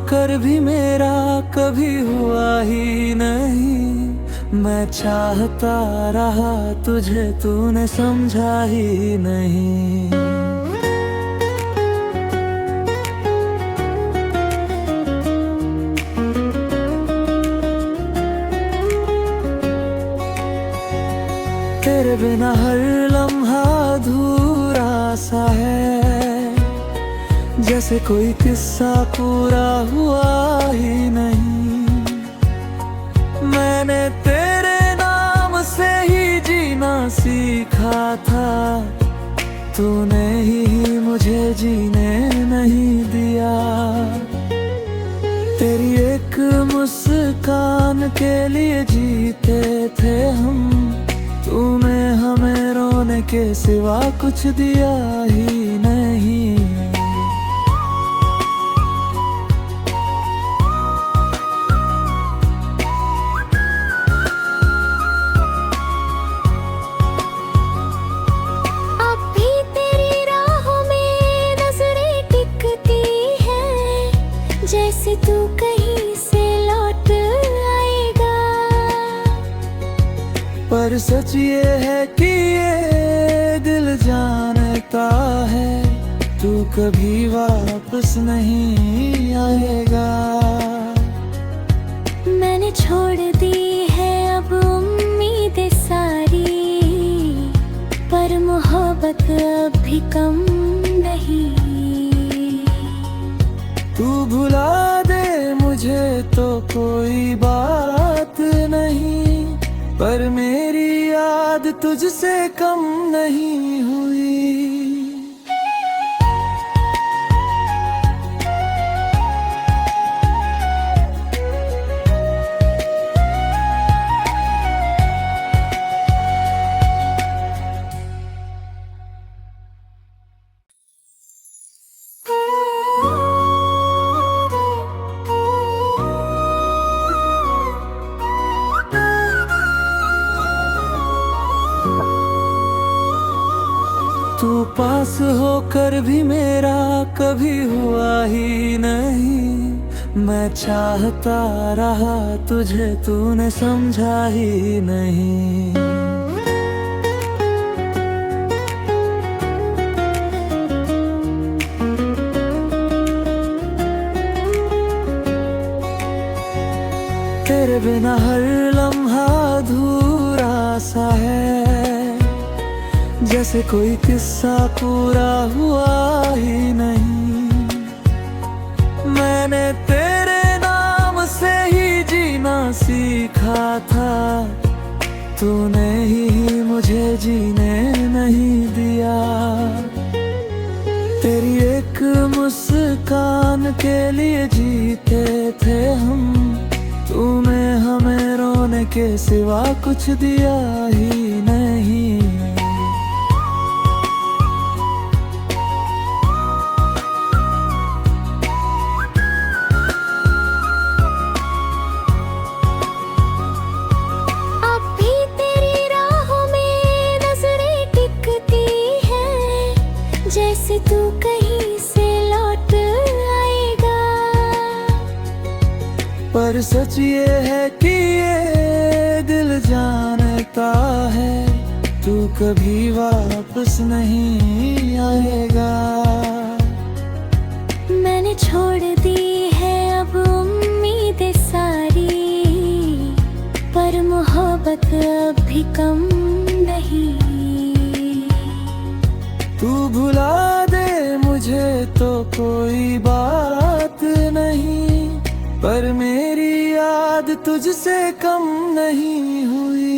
होकर भी मेरा कभी हुआ ही नहीं। मैं चाहता रहा तुझे, तूने समझा ही नहीं। तेरे बिना हर लम्हा अधूरा सा है, जैसे कोई किस्सा पूरा हुआ ही नहीं। मैंने तेरे नाम से ही जीना सीखा था, तूने ही मुझे जीने नहीं दिया। तेरी एक मुस्कान के लिए जीते थे हम, तूने हमें रोने के सिवा कुछ दिया ही नहीं। जैसे तू कहीं से लौट आएगा, पर सच ये है कि ये दिल जानता है, तू कभी वापस नहीं आएगा। मैंने छोड़ दी है अब उम्मीदें सारी, पर मोहब्बत अब भी कम नहीं। तू भुला दे मुझे तो कोई बात नहीं, पर मेरी याद तुझसे कम नहीं हुई। तू पास होकर भी मेरा कभी हुआ ही नहीं। मैं चाहता रहा तुझे, तूने समझा ही नहीं। तेरे बिना हर लम्हा अधूरा सा है, जैसे कोई किस्सा पूरा हुआ ही नहीं। मैंने तेरे नाम से ही जीना सीखा था, तूने ही मुझे जीने नहीं दिया। तेरी एक मुस्कान के लिए जीते थे हम, तूने हमें रोने के सिवा कुछ दिया ही नहीं। जैसे तू कहीं से लौट आएगा, पर सच ये है कि ये दिल जानता है, तू कभी वापस नहीं आएगा। मैंने छोड़ दी है अब उम्मीदें सारी, पर मोहब्बत अब भी कम नहीं। तू भुला दे मुझे तो कोई बात नहीं, पर मेरी याद तुझसे कम नहीं हुई।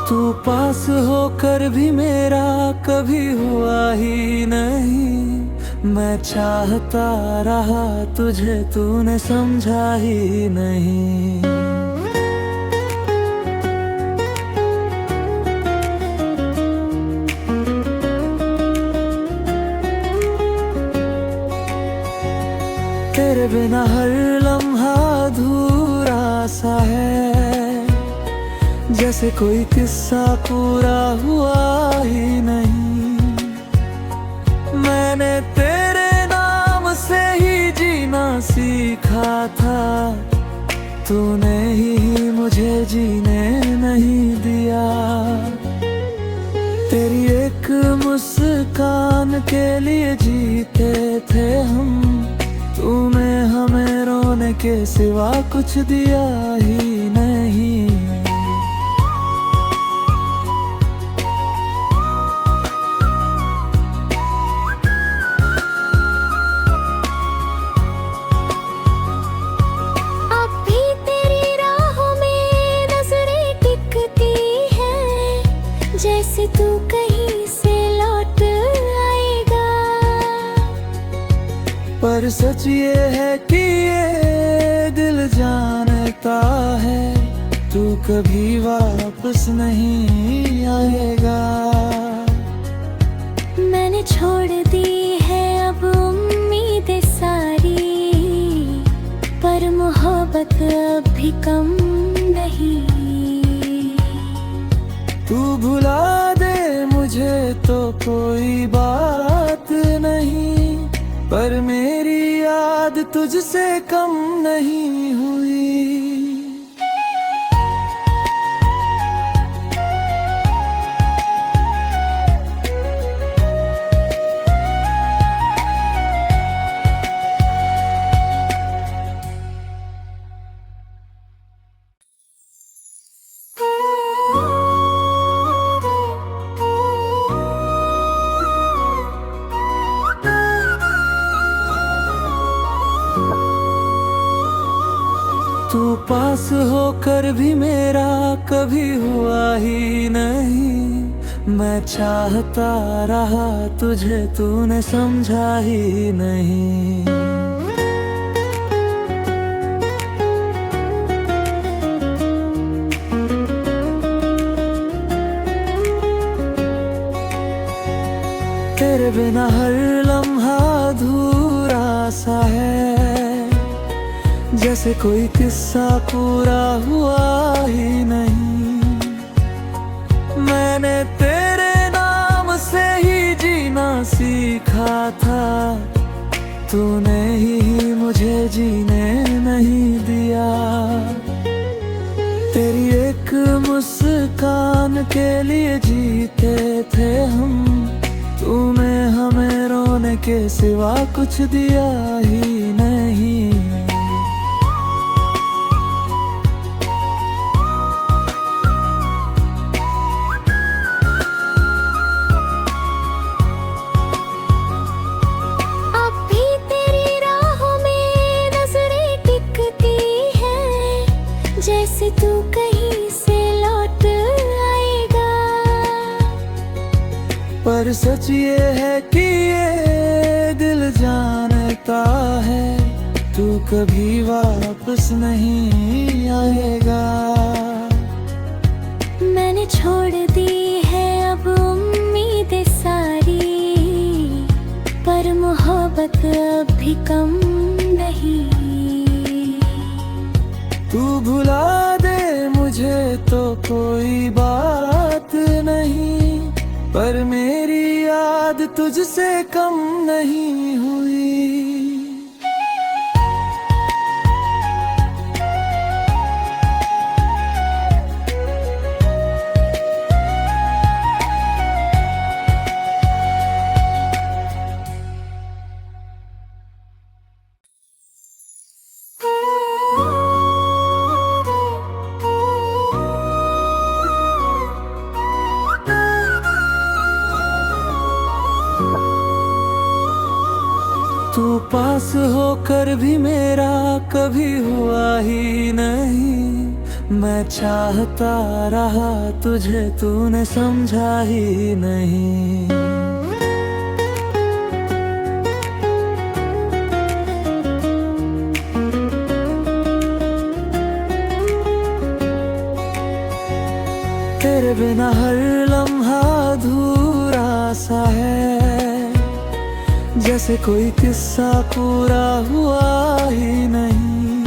तू पास होकर भी मेरा कभी हुआ ही नहीं। मैं चाहता रहा तुझे, तूने समझा ही नहीं। तेरे बिना हर लम्हा अधूरा सा है, जैसे कोई किस्सा पूरा हुआ ही नहीं। मैंने तेरे नाम से ही जीना सीखा था, तूने ही मुझे जीने नहीं दिया। तेरी एक मुस्कान के लिए जीते थे हम, तूने हमें रोने के सिवा कुछ दिया ही नहीं। अब भी तेरी राहों में नजरें टिकती हैं, जैसे तू कहीं से लौट आएगा। पर सच ये है कि ये दिल जानता है, तू कभी वापस नहीं आएगा। मैंने छोड़ दी है अब उम्मीदें सारी, पर मोहब्बत अब भी कम नहीं। तू भुला दे मुझे तो कोई बात नहीं, पर मेरी याद तुझसे कम नहीं हुई। तू पास होकर भी मेरा कभी हुआ ही नहीं। मैं चाहता रहा तुझे, तूने समझा ही नहीं। तेरे बिना हर लम्हा अधूरा सा है, जैसे कोई किस्सा पूरा हुआ ही नहीं। मैंने तेरे नाम से ही जीना सीखा था, तूने ही मुझे जीने नहीं दिया। तेरी एक मुस्कान के लिए जीते थे हम, तूने हमें रोने के सिवा कुछ दिया ही नहीं। जैसे तू कहीं से लौट आएगा। पर सच ये है कि ये दिल जानता है, तू कभी वापस नहीं आएगा। मैंने छोड़ दी है अब उम्मीदें सारी, पर मोहब्बत अब भी कम नहीं। तू भुला दे मुझे तो कोई बात नहीं, पर मेरी याद तुझसे कम नहीं हुई। तू पास होकर भी मेरा कभी हुआ ही नहीं। मैं चाहता रहा तुझे, तूने समझा ही नहीं। तेरे बिना हर लम्हा अधूरा सा है, जैसे कोई किस्सा पूरा हुआ ही नहीं।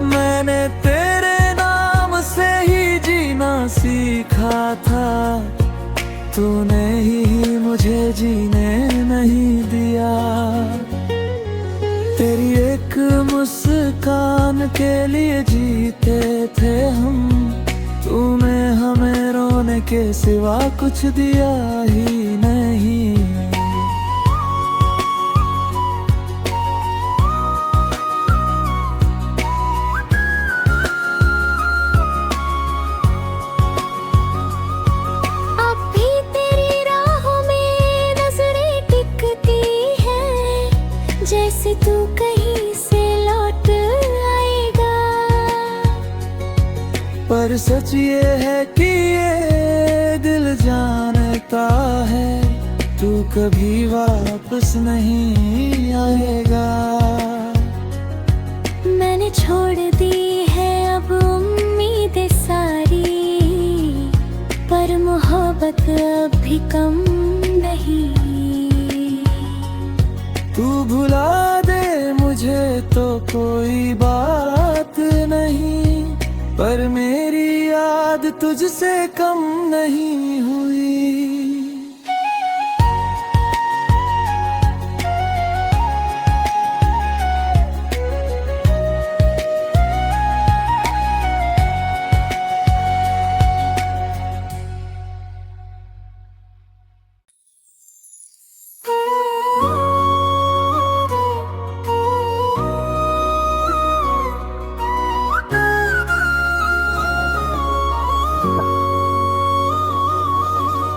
मैंने तेरे नाम से ही जीना सीखा था, तूने ही मुझे जीने नहीं दिया। तेरी एक मुस्कान के लिए जीते थे हम, तूने हमें रोने के सिवा कुछ दिया ही नहीं। अब भी तेरी राहों में नजरें टिकती हैं, जैसे तू कहीं से लौट आएगा। पर सच ये है कि ये दिल जानता है, तू कभी वापस नहीं आएगा। मैंने छोड़ दी है अब उम्मीदें सारी, पर मोहब्बत अब भी कम नहीं। तू भुला दे मुझे तो कोई बात नहीं, पर मेरी याद तुझसे कम नहीं हुई।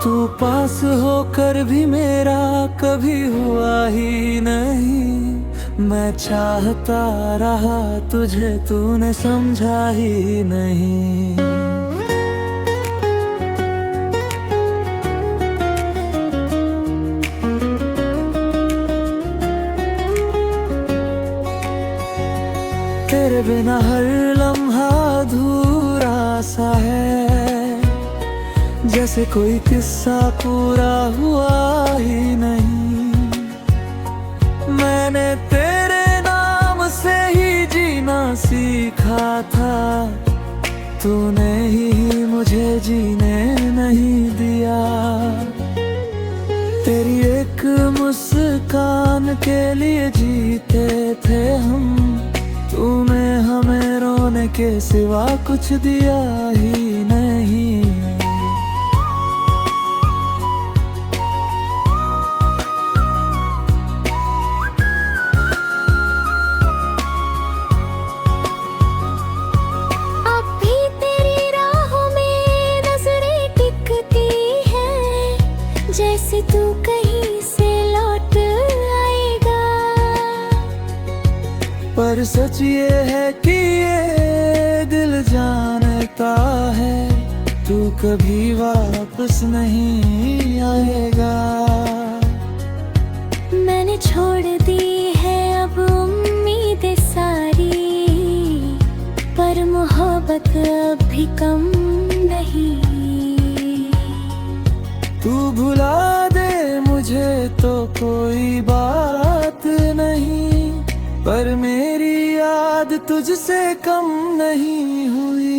तू पास होकर भी मेरा कभी हुआ ही नहीं। मैं चाहता रहा तुझे, तूने समझा ही नहीं। तेरे बिना हर लम्हा अधूरा सा है, जैसे कोई किस्सा पूरा हुआ ही नहीं। मैंने तेरे नाम से ही जीना सीखा था, तूने ही मुझे जीने नहीं दिया। तेरी एक मुस्कान के लिए जीते थे हम, तूने हमें रोने के सिवा कुछ दिया ही नहीं। अब भी तेरी राहों में नजरें टिकती हैं, जैसे तू कहीं से लौट आएगा। पर सच ये है कि ये दिल जानता है, तू कभी वापस नहीं आएगा। मैंने छोड़ दी है अब उम्मीदें सारी, पर मोहब्बत अब भी कम नहीं। तू भुला दे मुझे तो कोई बात नहीं, पर मेरी याद तुझसे कम नहीं हुई।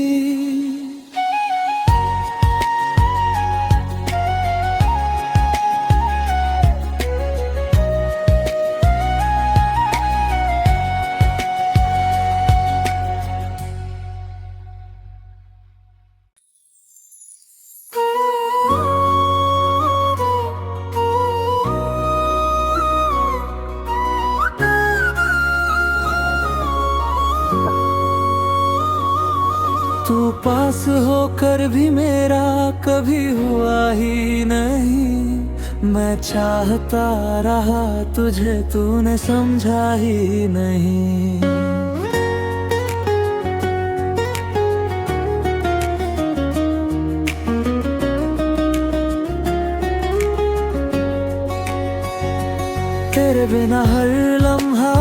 तू पास होकर भी मेरा कभी हुआ ही नहीं। मैं चाहता रहा तुझे, तूने समझा ही नहीं। तेरे बिना हर लम्हा